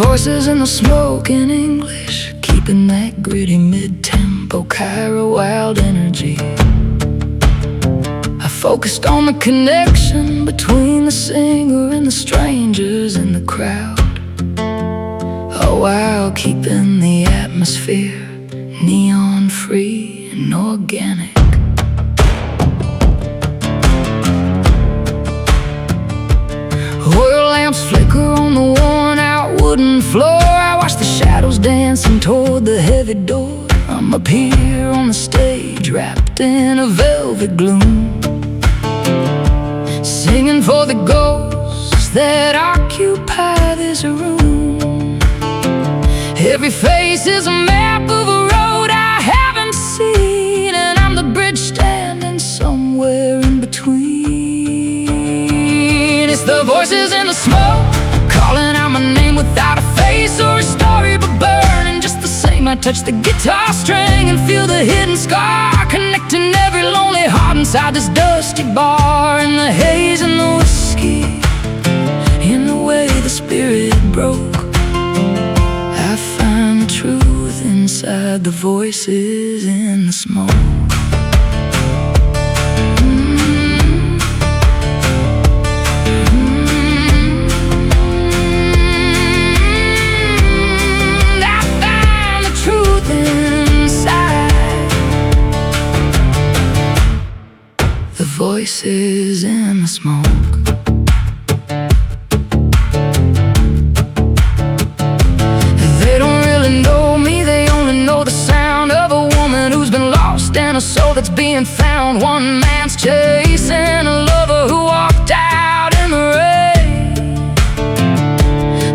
voices in the smoke in English, keeping that gritty mid-tempo Kyra Wild energy. I focused on the connection between the singer and the strangers in the crowd, all while keeping the atmosphere neon-free and organic. Oil lamps flicker on the worn-out wooden floor. I watch the shadows dancing toward the heavy door. I'm up here on the stage, wrapped in a velvet gloom, singing for the ghosts that occupy this room. Every face is a map of a road I haven't seen, and I'm the bridge standing somewhere in between. It's the voices in the smoke, calling out my name without a face or a story but burning just the same. I touch the guitar string and feel the hidden scar, connecting every lonely heart inside this dusty bar. In the haze and the whiskey, in the way the spirit broke, I find the truth inside the voices in the smoke. Voices in the smoke. They don't really know me, they only know the sound of a woman who's been lost and a soul that's being found. One man's chasing a lover who walked out in the rain,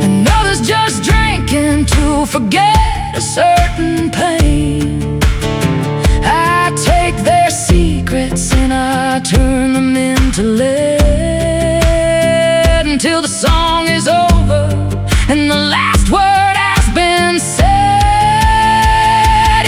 another's just drinking to forget a certain pain. I take their secrets and I turn them into lead until the song is over and the last word has been said.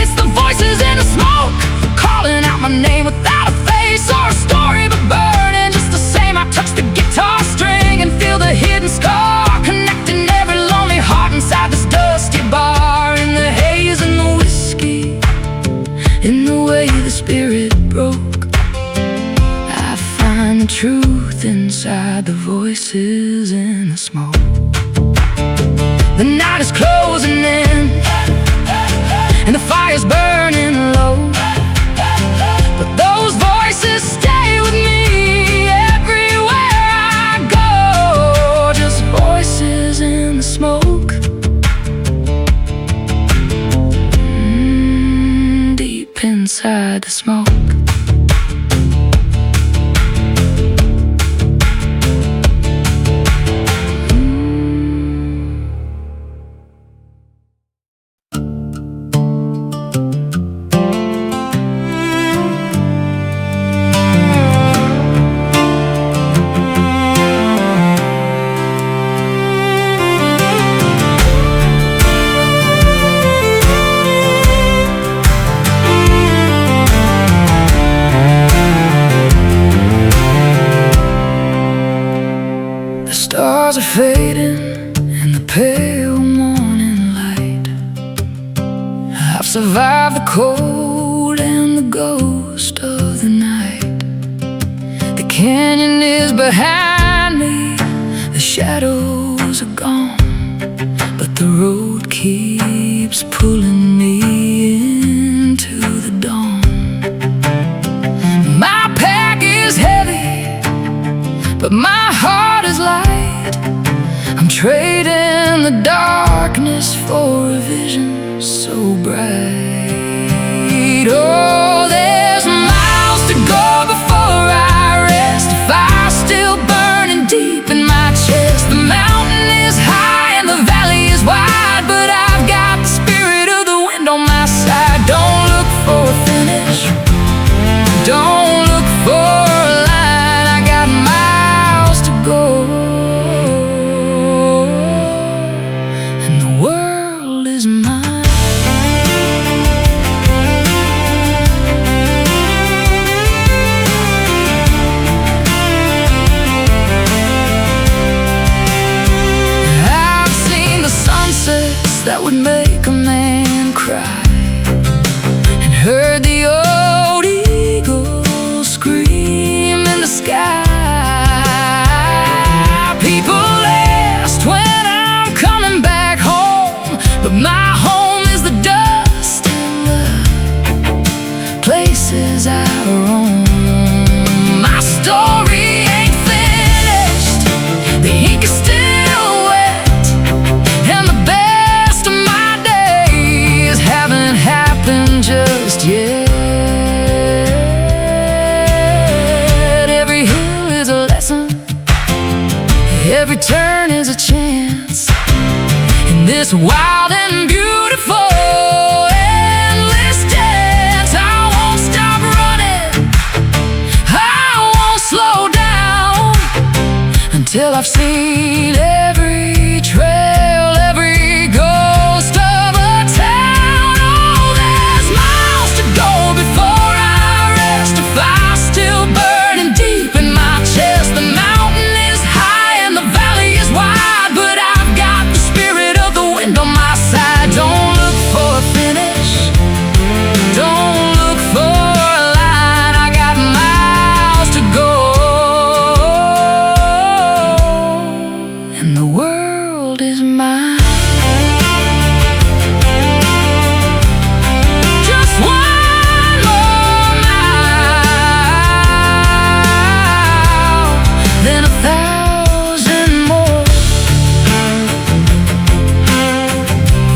It's the voices in the smoke, calling out my name without a face or a story but burning just the same. I touch the guitar string and feel the hidden scar, connecting every lonely heart inside this dusty bar. In the haze and the whiskey, in the way the spirit broke, I find the truth inside the voices in the smoke. The night is closing in and the fire's burning low, but those voices stay with me everywhere I go. Just voices in the smoke, deep inside the smoke. Stars are fading in the pale morning light. I've survived the cold and the ghost of the night. The canyon is behind me, the shadows are gone, but the road keeps pulling me into the dawn. My pack is heavy, but my heart is light. I'm trading the darkness for a vision so bright. Oh, there's miles to go before I rest. The fire's still burning deep in my chest. The mountain is high and the valley is wide, but I've got the spirit of the wind on my side. Don't look for a finish, don't look for a line. I got miles to go, and the world is mine. heard the old eagle scream in the sky. People asked when I'm coming back home, but my home is the dust and the places I roam. My story ain't finished, the ink is still wet, and the best of my days haven't happened just yet. Every hill is a lesson, every turn is a chance, in this wild and beautiful endless dance. I won't stop running, I won't slow down, until I've seen every trail, every ghost of a town. Oh, there's miles to go before I rest. If I'm still burning deep in my chest, the mountain is high and the valley is wide, but I've got the spirit of the wind on my side. Don't look for a finish, don't look for a line, I got miles to go, and the world is mine. Just one more mile, then 1,000 more.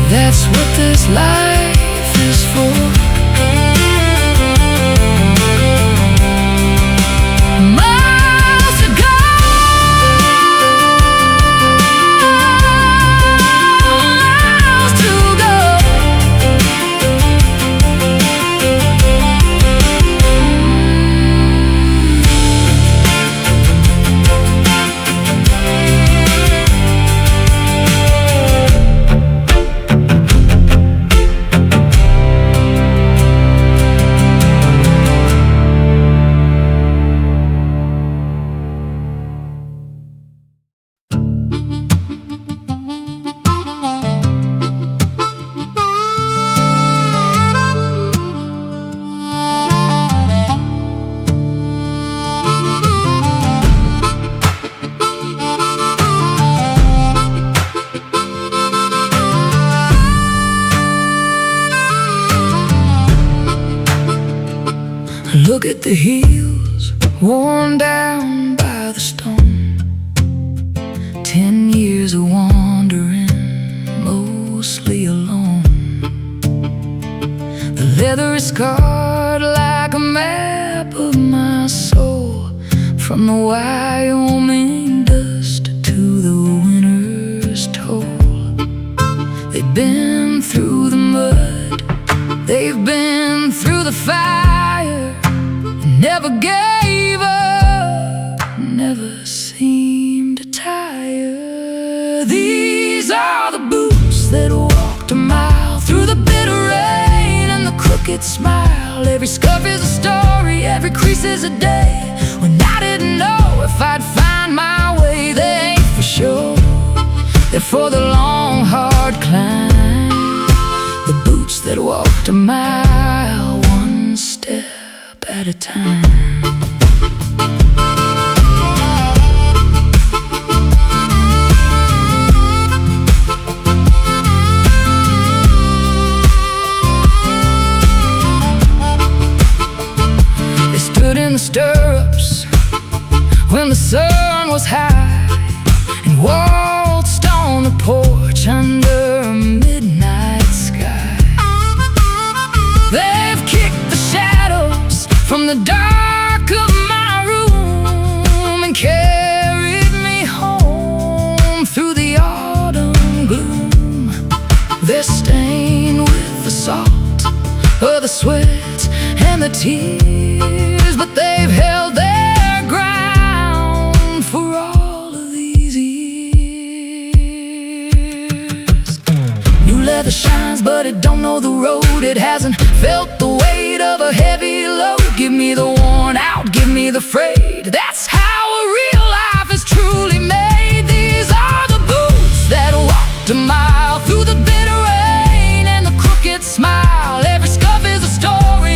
That's what this life is for. Miles to go, miles to go. Look at the hills worn down by the storm. 10 years of wandering, mostly alone. The leather is scarred like a map of my soul, from the Wyoming dust to the winter's toll. They've been through the mud, they've been through the fire, never gave up, never seemed to tire. These are the boots that walked a mile through the bitter rain and the crooked smile. Every scuff is a story, every crease is a day, when I didn't know if I'd find my way. They ain't for sure, they're for the long hard climb. The boots that walked a mile, one step at a time. They stood in the stirrups when the sun was high, and waltzed on the porch under a midnight sky. They've kicked the shadows from the dark of my room and carried me home through the autumn gloom. They're stained with the salt of the sweat and the tears, but they've held their ground for all of these years. New leather shines, but it don't know the road. It hasn't felt the weight of a heavy load. Give me the worn out, give me the frayed. That's how a real life is truly made. These are the boots that walked a mile through the bitter rain and the crooked smile. Every scuff is a story,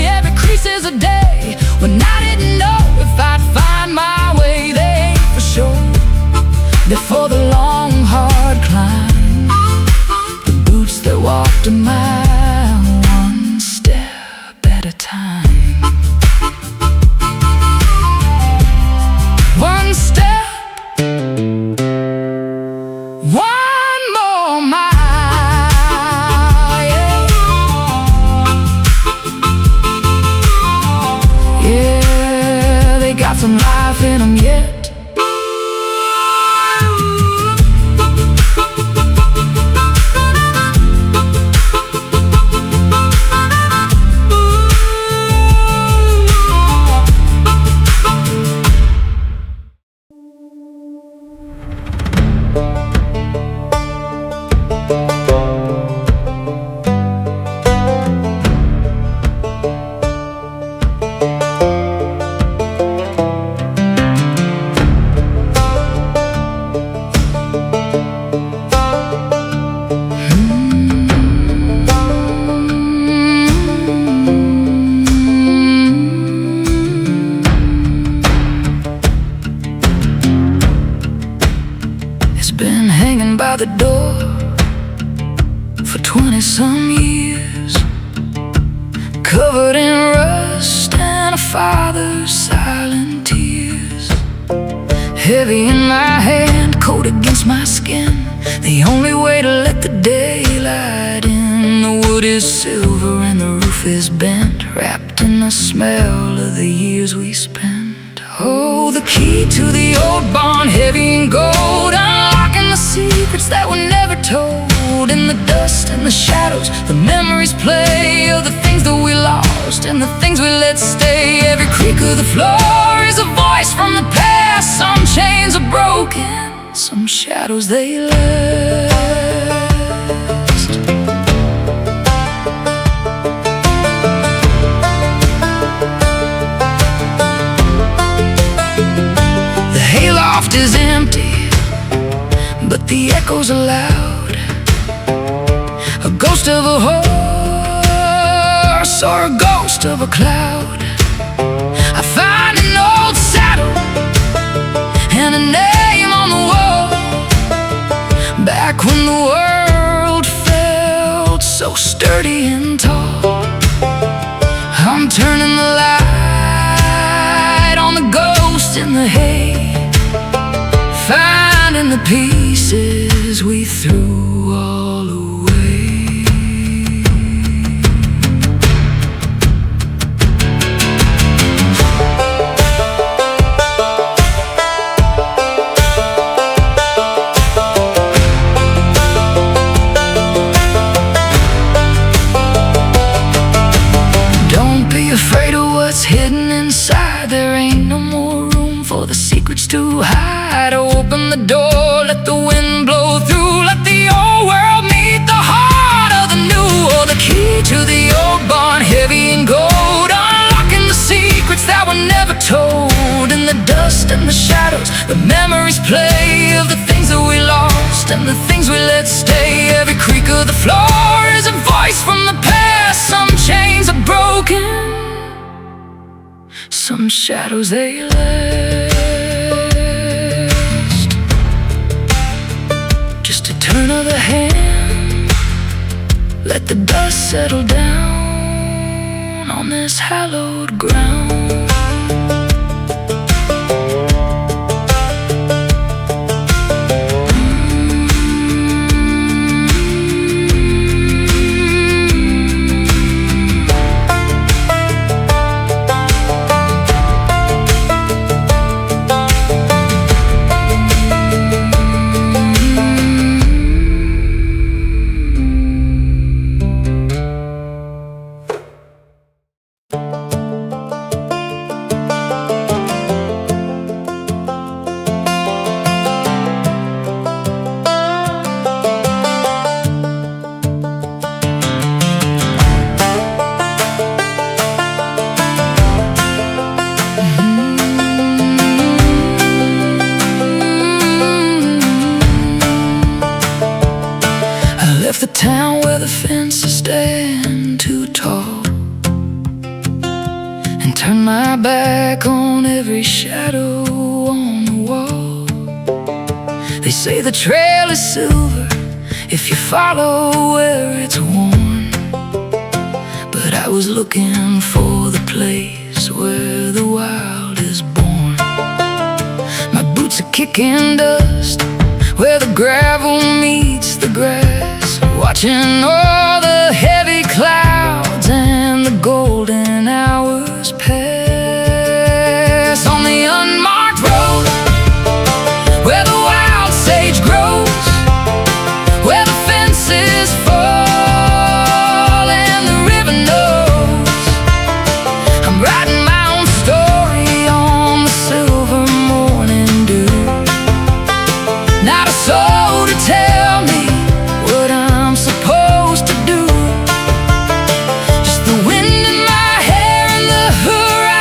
by the door for 20-some years, covered in rust and a father's silent tears. Heavy in my hand, cold against my skin, the only way to let the daylight in. The wood is silver and the roof is bent, wrapped in the smell of the years we spent. Oh, the key to the old barn, heavy in gold, unlocking the secrets that were never told. In the dust and the shadows, the memories play of the things that we lost and the things we let stay. Every creak of the floor is a voice from the past. Some chains are broken, some shadows they last. The hayloft is empty, but the echoes are loud. A ghost of a horse or a ghost of a cloud. I find an old saddle and a name on the wall, back when the world felt so sturdy and tall. I'm turning the light on the ghost in the hay, finding the pieces we threw all away. Hidden inside, there ain't no more room for the secrets to hide. Open the door, let the wind blow through, let the old world meet the heart of the new. Oh, the key to the old barn, heavy in gold, unlocking the secrets that were never told. In the dust and the shadows, the memories play of the things that we lost and the things we let stay. Every creak of the floor is a voice from the past. Some chains are broken, some shadows they last. Just a turn of the hand, let the dust settle down on this hallowed ground. The town where the fences stand too tall, and turn my back on every shadow on the wall. They say the trail is silver if you follow where it's worn, but I was looking for the place where the wild is born. My boots are kicking dust where the gravel meets the grass, watching all the heavy clouds and the golden hours pass. On the unmarked road, where the wild sage grows, where the fences fall and the river knows, I'm writing my own story on the silver morning dew. Not a soul to tell me what I'm supposed to do, just the wind in my hair and the horizon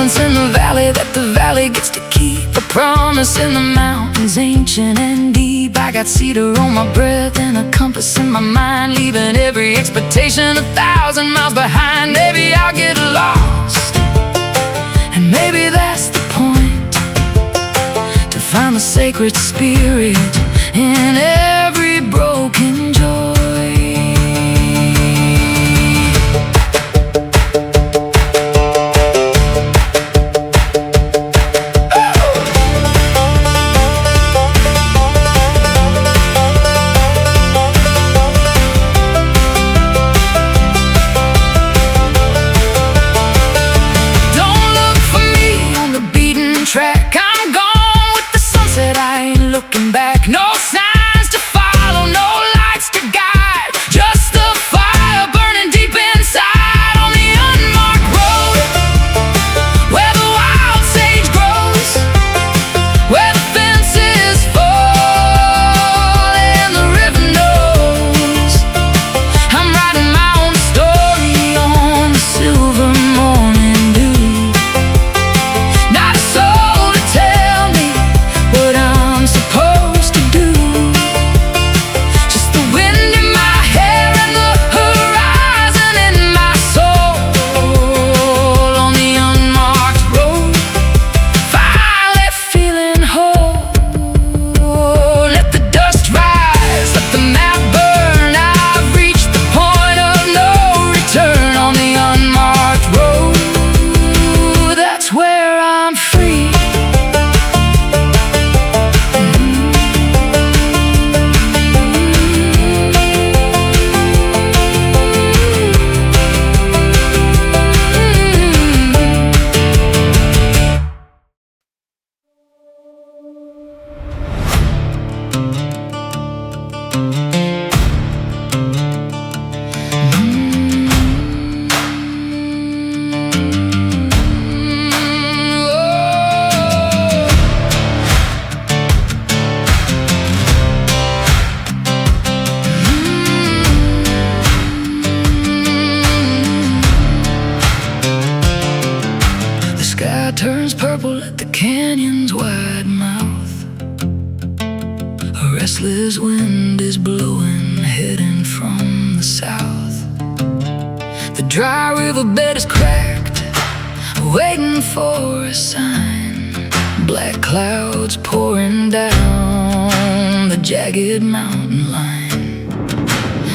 silence in the valley that the valley gets to keep. A promise in the mountains, ancient and deep. I got cedar on my breath and a compass in my mind, leaving every expectation 1,000 miles behind. Maybe I'll get lost, and maybe that's the point, to find the sacred spirit in every broken joy. Track, I'm gone with the sunset, I ain't looking back. No signs to follow, no lights to guide, just the fire burning deep inside. On the unmarked road, where the wild sage grows, where the fences fall and the river knows. I'm writing my own story on the silver morning dew. Not a soul to tell me what I'm supposed to do, just the wind in my hair and the horizon in my soul. On the unmarked road, finally feeling whole. Let the dust rise, let the map burn. I've reached the point of no return. On the unmarked road, that's where I'm free. The sky turns purple at the canyon's wide mouth. A restless wind is blowing, heading from the south. The dry riverbed is cracked, waiting for a sign. Black clouds pouring down the jagged mountain line.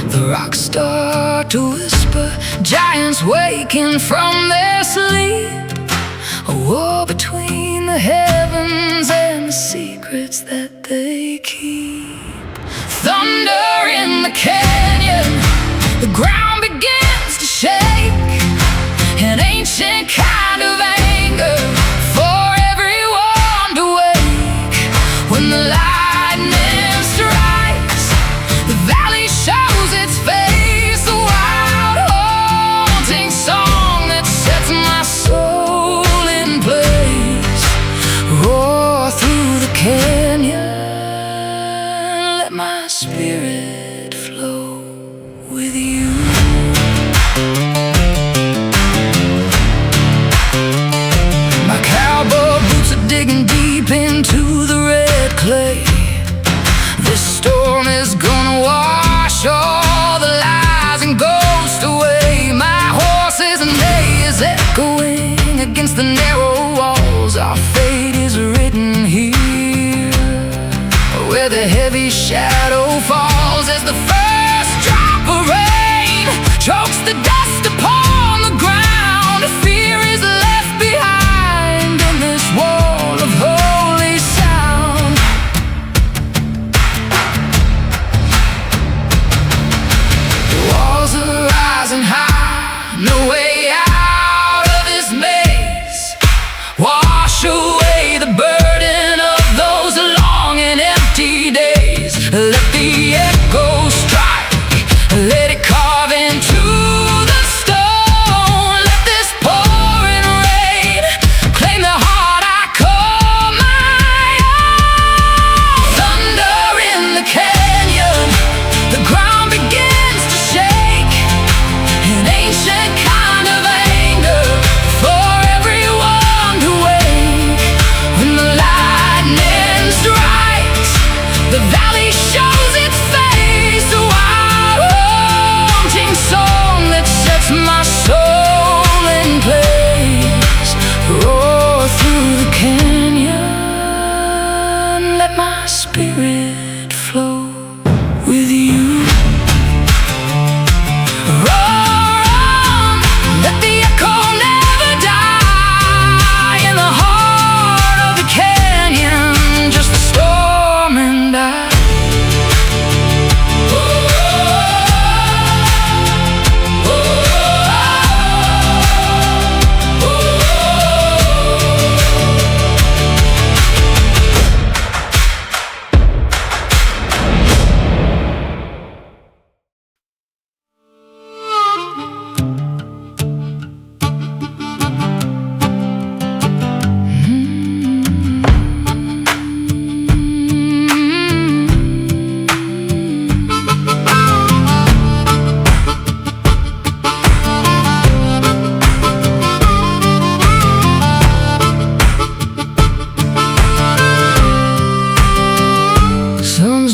The rocks start to whisper, giants waking from their sleep. A war between the heavens and the secrets that they keep. Thunder in the canyon, the ground begins to shake. An ancient kind of anger for everyone to wake. When the lightning strikes, the valley shows its face. A wild, haunting song that sets my soul in place. Roar through the canyon, let my spirit flow with you. My cowboy boots are digging deep into the red clay. This storm is gonna wash all the lies and ghosts away. My horse's neigh is echoing against the narrow walls. Our fate is written here, where the heavy shadow falls as the first drop of rain chokes the dust upon the ground. Fear is left behind in this wall of holy sound. The walls are rising high, no way out of this maze. Wash away the burden of those long and empty days. Let the echo strike, let it carve into the stone. my spirit flow with you. Run, let the echo never die in the heart of the canyon, just the storm and I.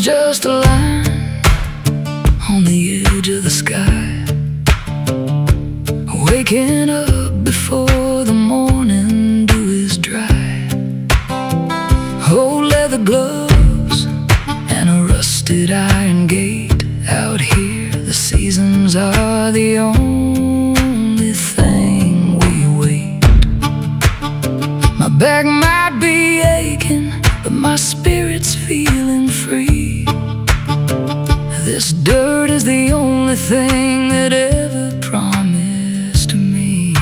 Just a line on the edge of the sky, waking up before the morning dew is dry. Old leather gloves and a rusted iron gate. Out here the seasons are the only thing we wait. My back might be aching, but my spirit's feeling free. This dirt is the only thing that ever promised me.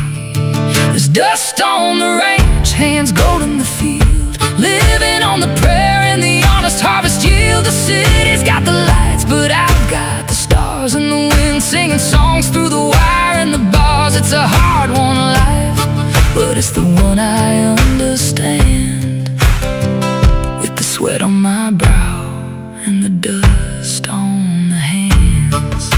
There's dust on the range, hands gold in the field, living on the prayer and the honest harvest yield. The city's got the lights, but I've got the stars and the wind, singing songs through the wire and the bars. It's a hard one life, but it's the one I understand. With the sweat on my brow and the dust on the hands.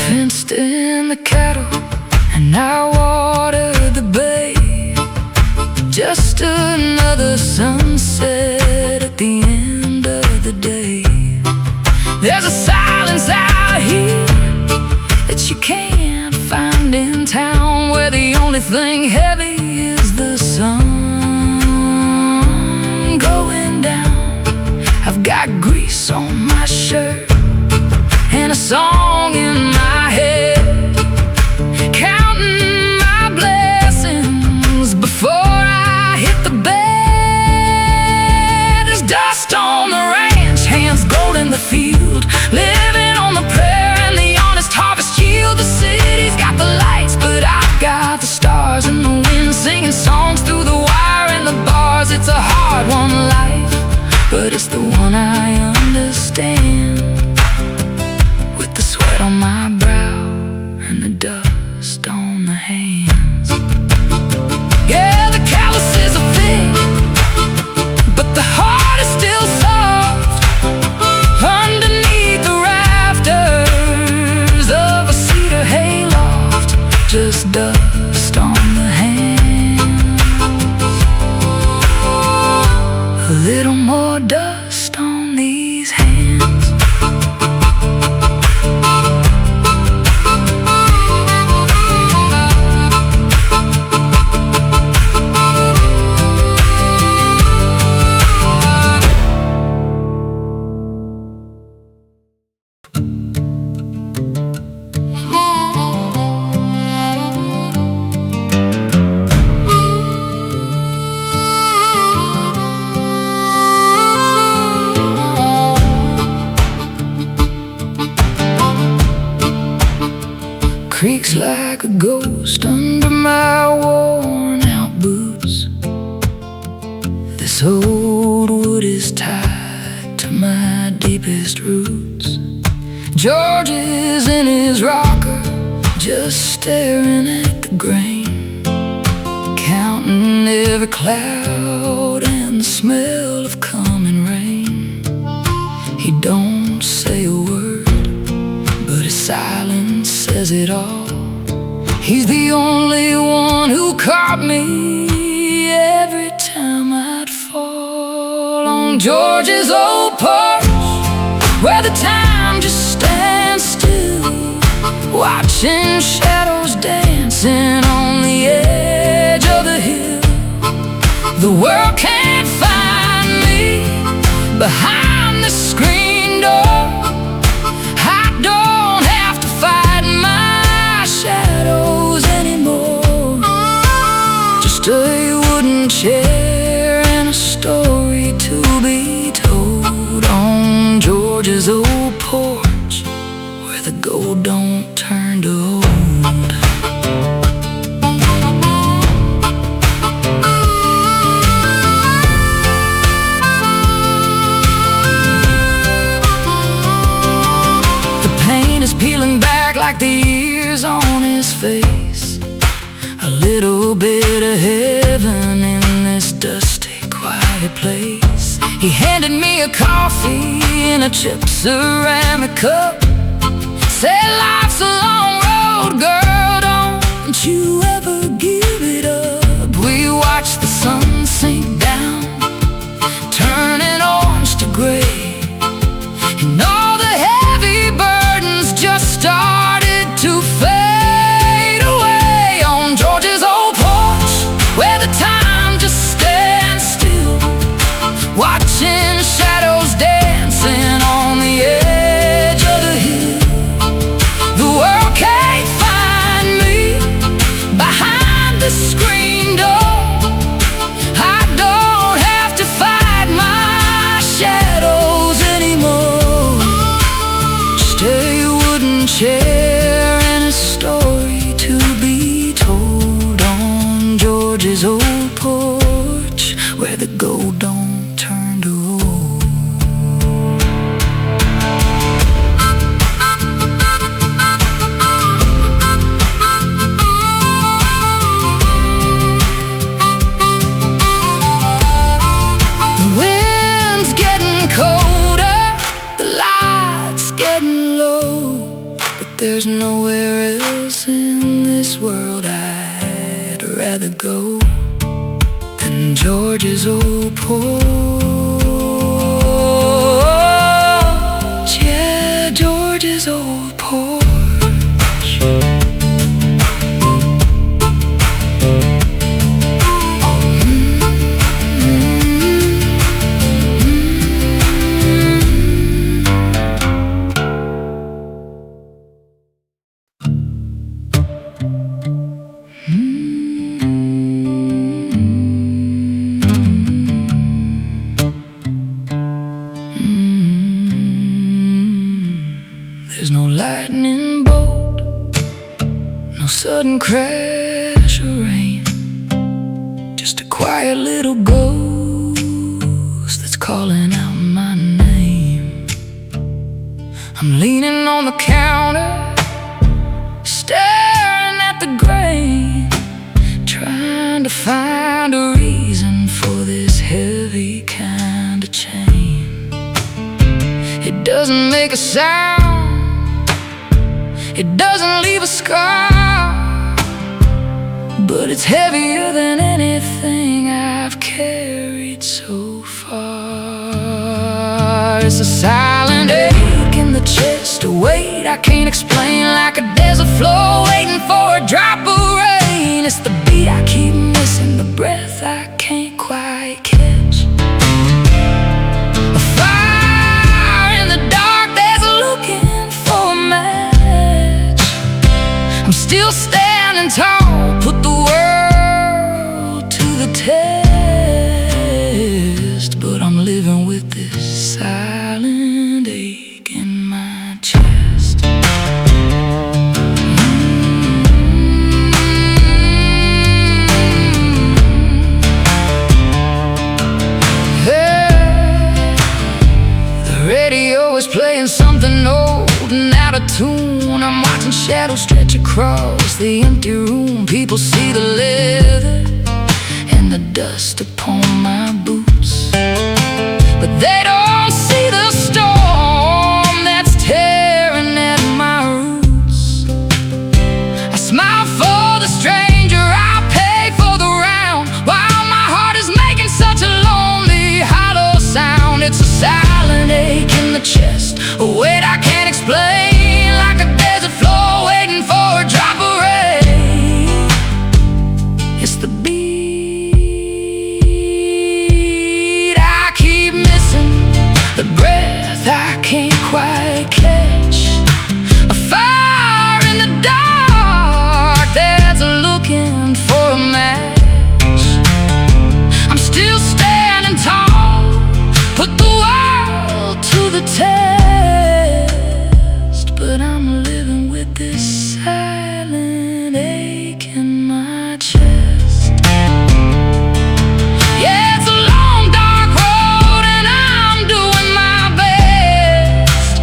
Fenced in the cattle and I watered the bay. Just another sunset at the end of the day. There's a silence out here that you can't find in town, where the only thing heavy is the sun going down. I've got grease on my shirt and a song in my head, counting my blessings before I hit the bed. There's dust on the ranch, hands gold in the field, living on the prayer and the honest harvest yield. The city's got the lights, but I've got the stars and the wind, singing songs through the wire and the bars. It's a hard one life, but it's the one I understand. With the sweat on my brow and the dust on the hands. Yeah, the calluses are thick, but the heart is still soft. Underneath the rafters of a cedar hayloft, just dust on the hands. A little more dust on these hands. Creaks like a ghost under my worn out boots. This old wood is tied to my deepest roots. George is in his rocker, just staring at the grain, counting every cloud and the smell of coming rain. He don't say a word, but his silence says it all. He's the only one who caught me every time I'd fall. On George's old porch, the time just stands still, watching shadows dancing on the edge of the hill. The world can't find me behind the screen door. I don't have to fight my shadows anymore. Just a wooden chair and a story to be told on George's old porch, where the gold don't turn to old. Peeling back like the years on his face. A little bit of heaven in this dusty, quiet place. He handed me a coffee in a chip ceramic cup. Said life's a long road, girl, don't you ever give it up. We watched the sun sink down, turning orange to gray, and all the heavy burdens just started to fade away on George's old porch, where the time just stands still, watching shadows dancing on the edge of the hill. The world can't find me behind the screen door. I don't have to fight my shadows anymore. Just a wooden chair and a story to be told on George's old porch, where the gold don't turn to old. The wind's getting colder, the light's getting low, but there's nowhere else in this world I'd rather go than George's old porch. Yeah, George's old porch. There's no lightning bolt, no sudden crash or rain, just a quiet little ghost that's calling out my name. I'm leaning on the counter, staring at the grain, trying to find a reason for this heavy kind of chain. It doesn't make a sound, it doesn't leave a scar, but it's heavier than anything I've carried so far. It's a silent ache in the chest, a weight I can't explain, like a desert floor waiting for a drop of rain. It's the beat I keep missing, the breath I can't quite catch. A fire in the dark that's looking for a match. I'm still standing tall, put the world to the test, but I'm living with this silent ache in my chest. The radio is playing something old and out of tune. I'm watching shadows stretch across the empty room. People see the leather and the dust upon my boots, but they don't see the storm that's tearing at my roots. I smile for the stranger, I pay for the round, while my heart is making such a lonely, hollow sound. It's a silent ache in the chest, a quite catch a fire in the dark that's looking for a match. I'm still standing tall, put the world to the test, but I'm living with this silent ache in my chest. Yeah, it's a long dark road and I'm doing my best,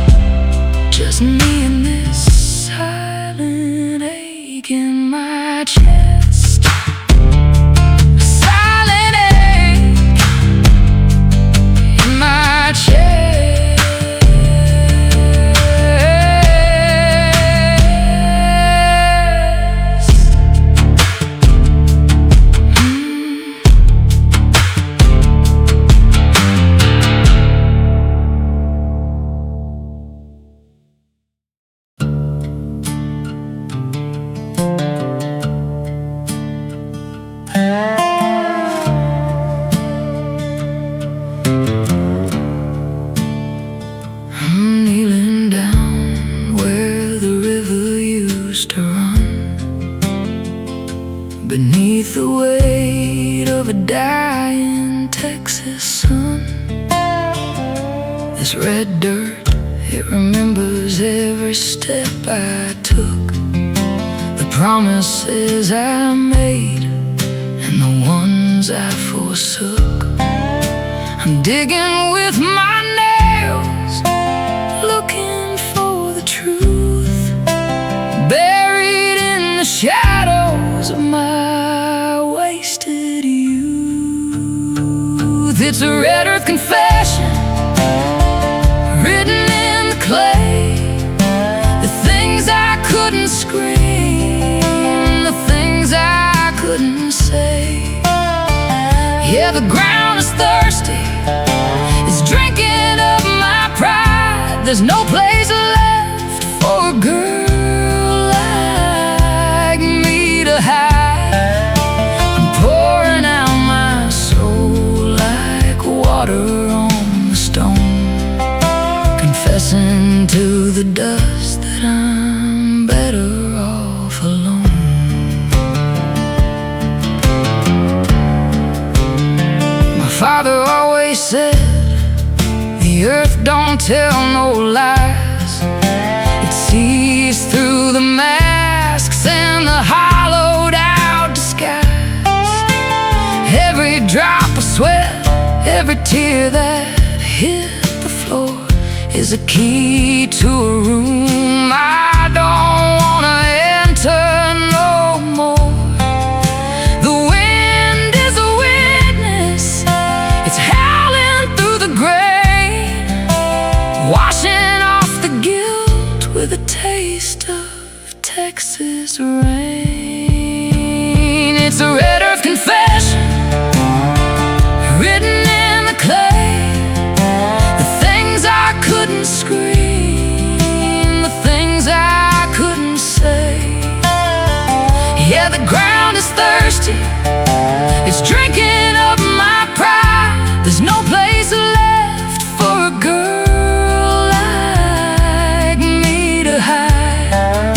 just me and this silent ache in my chest. Silent ache in my chest. I'm kneeling down where the river used to run, beneath the weight of a dying Texas sun. This red dirt, it remembers every step I took, the promises I made and the ones I forsook. I'm digging with my nails, looking for the truth, buried in the shadows of my wasted youth. It's a red earth confession, written in the clay, the things I couldn't scream, the things I couldn't say. Yeah, the ground is thirsty, it's drinking up my pride. There's no place left for a girl like me to hide. I'm pouring out my soul like water on the stone, confessing to the dust that I'm better off alone. My father always said, the earth don't tell no lies. It sees through the masks and the hollowed out disguise. Every drop of sweat, every tear that hit the floor is a key to a room I don't wanna enter no more. The wind is a witness, it's howling through the grain, washing off the guilt with a taste of Texas rain. It's a red earth confession, written in the clay, the things I couldn't scream, the things I couldn't say. Yeah, the ground is thirsty, it's drinking up my pride. There's no place left for a girl like me to hide.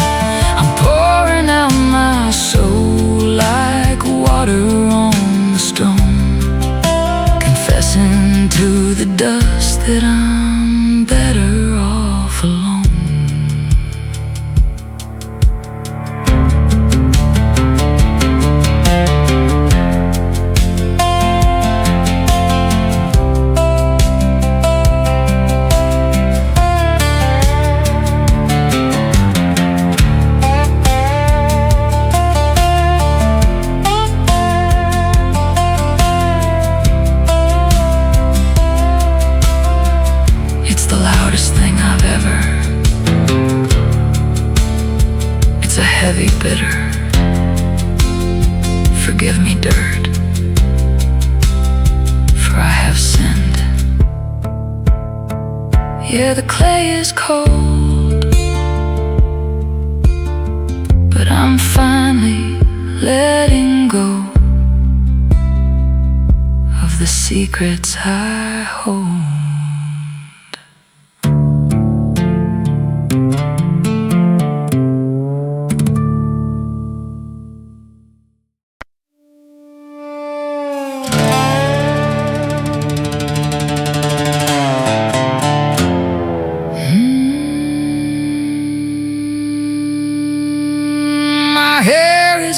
I'm pouring out my soul like water on the stone, confessing to the dust that I'm better off alone. It's the loudest thing I've ever heard. It's a heavy bitter, forgive me dirt, for I have sinned. Yeah, the clay is cold, but I'm finally letting go of the secrets I hold.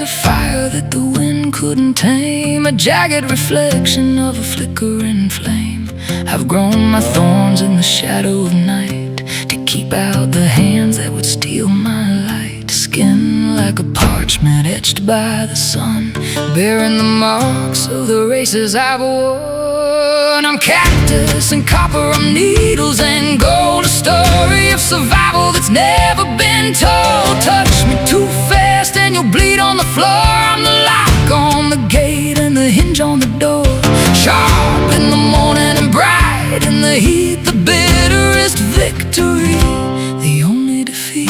a fire that the wind couldn't tame, a jagged reflection of a flickering flame. I've grown my thorns in the shadow of night to keep out the hands that would steal my light. Skin like a parchment etched by the sun, bearing the marks of the races I've worn. I'm cactus and copper, I'm needles and gold, a story of survival that's never been told. Touch me too fast and you'll bleed on the floor. I'm the lock on the gate and the hinge on the door. Sharp in the morning and bright in the heat, the bitterest victory, the only defeat.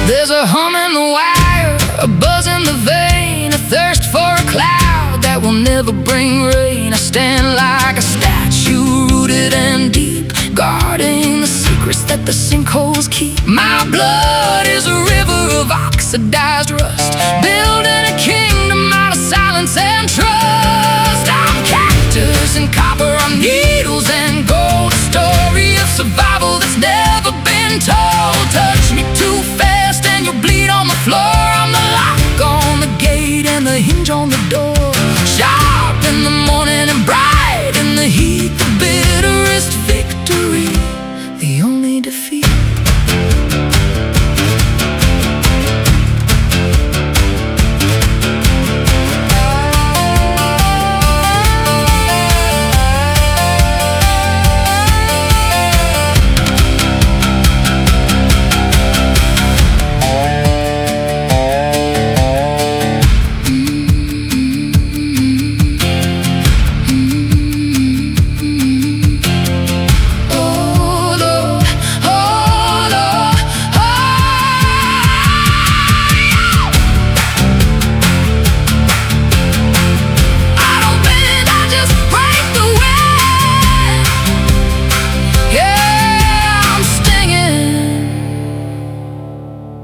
There's a hum in the wire, a buzz in the vein, a thirst for a cloud that will never bring rain. I stand like a statue, rooted and deep, guarding the secrets that the sinkholes keep. My blood is a river of oxidized rust, building a kingdom out of silence and trust. I'm cactus and copper, I'm needles and gold, a story of survival that's never been told. Touch me too fast and you'll bleed on the floor. I'm the lock on the gate and the hinge on the door. Sharp in the morning and bright in the heat, the bitterest victory, the only defeat.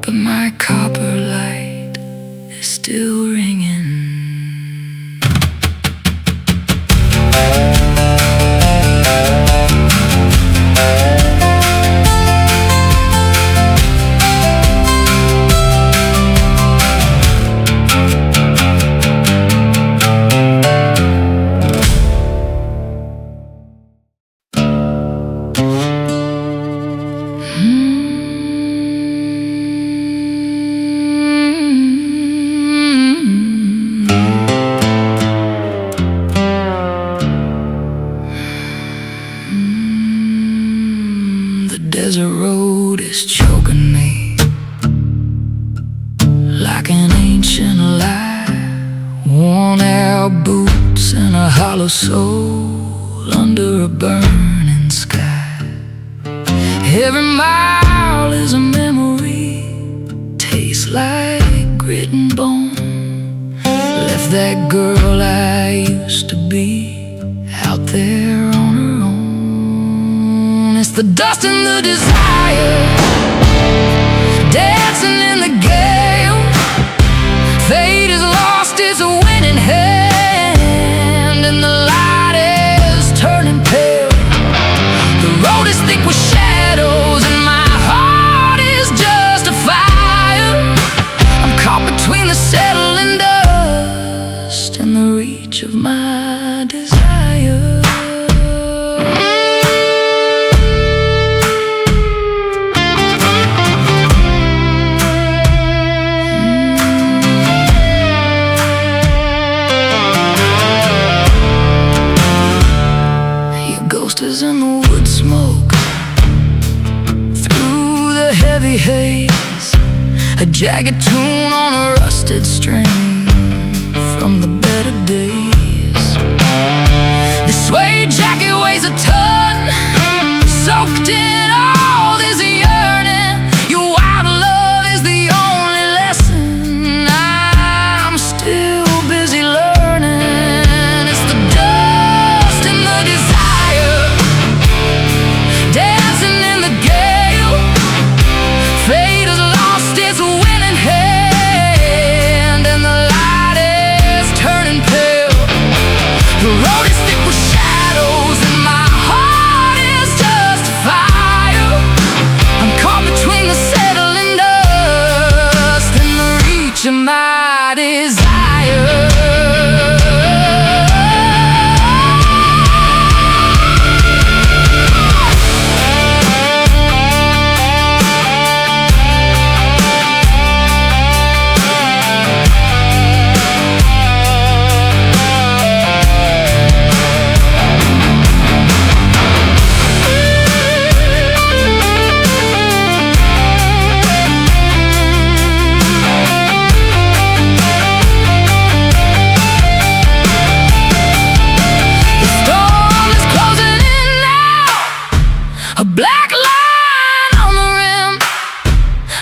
But my copper light is still ringing. The desert road is choking me like an ancient lie. Worn out boots and a hollow soul under a burning sky. Every mile is a memory, tastes like grit and bone. Left that girl I used to be out there on her own. It's the dust and the desire, dancing in the gale. Fate is lost its winning hand, and the light is turning pale. The road is thick with shadows, and my heart is just a fire. I'm caught between the settling dust and the reach of my desire. Is in the wood smoke, through the heavy haze, a jagged tune on a rusted string from the better days. This suede jacket weighs a ton, soaked in all this yearning. Your wild love is the only lesson I'm still busy learning. It's the dust and the desire, dancing in the gale. Fate has lost its winning hand, and the light is turning pale. The you're my desire.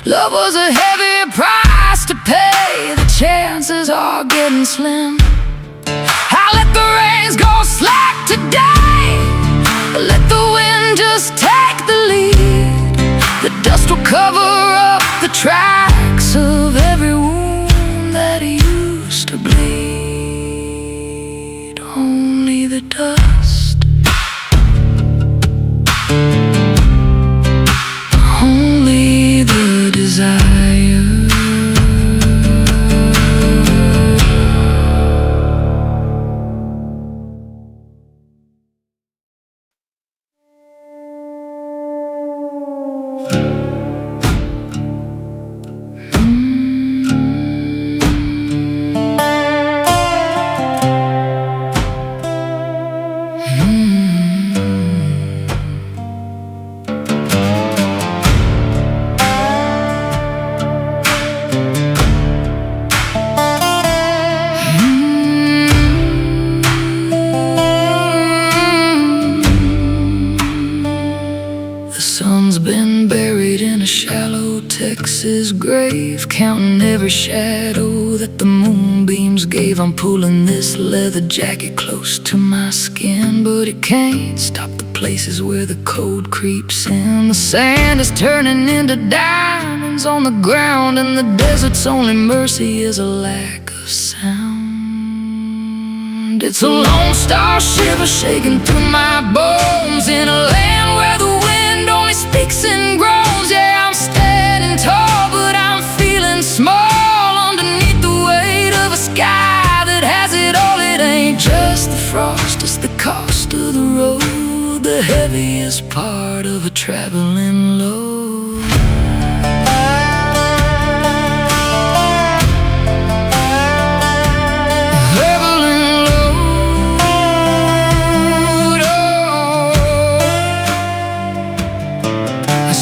Love was a heavy price to pay. The chances are getting slim. I let the reins go slack today. Let the wind just take the lead. The dust will cover up the tracks of every wound that used to bleed. Only the dust. Only the desire. Been buried in a shallow Texas grave, counting every shadow that the moonbeams gave. I'm pulling this leather jacket close to my skin, but it can't stop the places where the cold creeps in. The sand is turning into diamonds on the ground, and the desert's only mercy is a lack of sound. It's a lone star shiver shaking through my bones, in a land where the wind only speaks in groans. Yeah, I'm standing tall, but I'm feeling small underneath the weight of a sky that has it all. It ain't just the frost, it's the cost of the road, the heaviest part of a traveling load.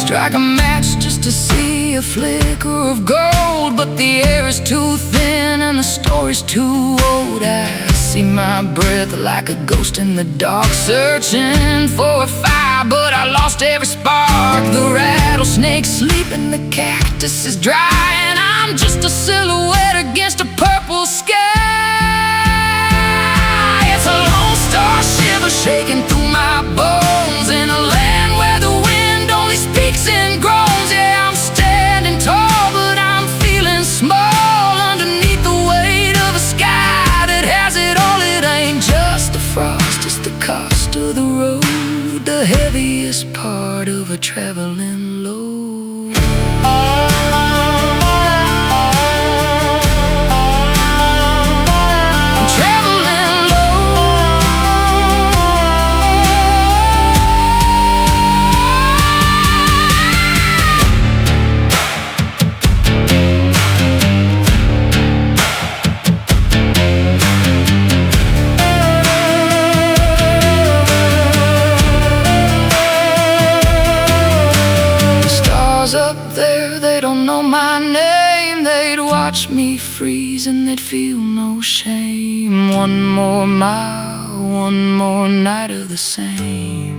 Strike a match just to see a flicker of gold, but the air is too thin and the story's too old. I see my breath like a ghost in the dark, searching for a fire, but I lost every spark. The rattlesnake sleeping, the cactus is dry, and I'm just a silhouette against a purple sky. It's a lone star shiver shaking through my bones, in a land where the wind only speaks in groans. Yeah, I'm standing tall, but I'm feeling small underneath the weight of a sky that has it all. It ain't just the frost, it's the cost of the road, the heaviest part of a traveling load. Up there, they don't know my name. They'd watch me freeze and they'd feel no shame. One more mile, one more night of the same.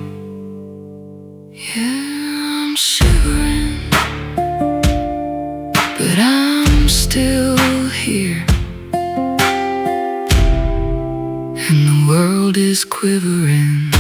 Yeah, I'm shivering, but I'm still here, and the world is quivering.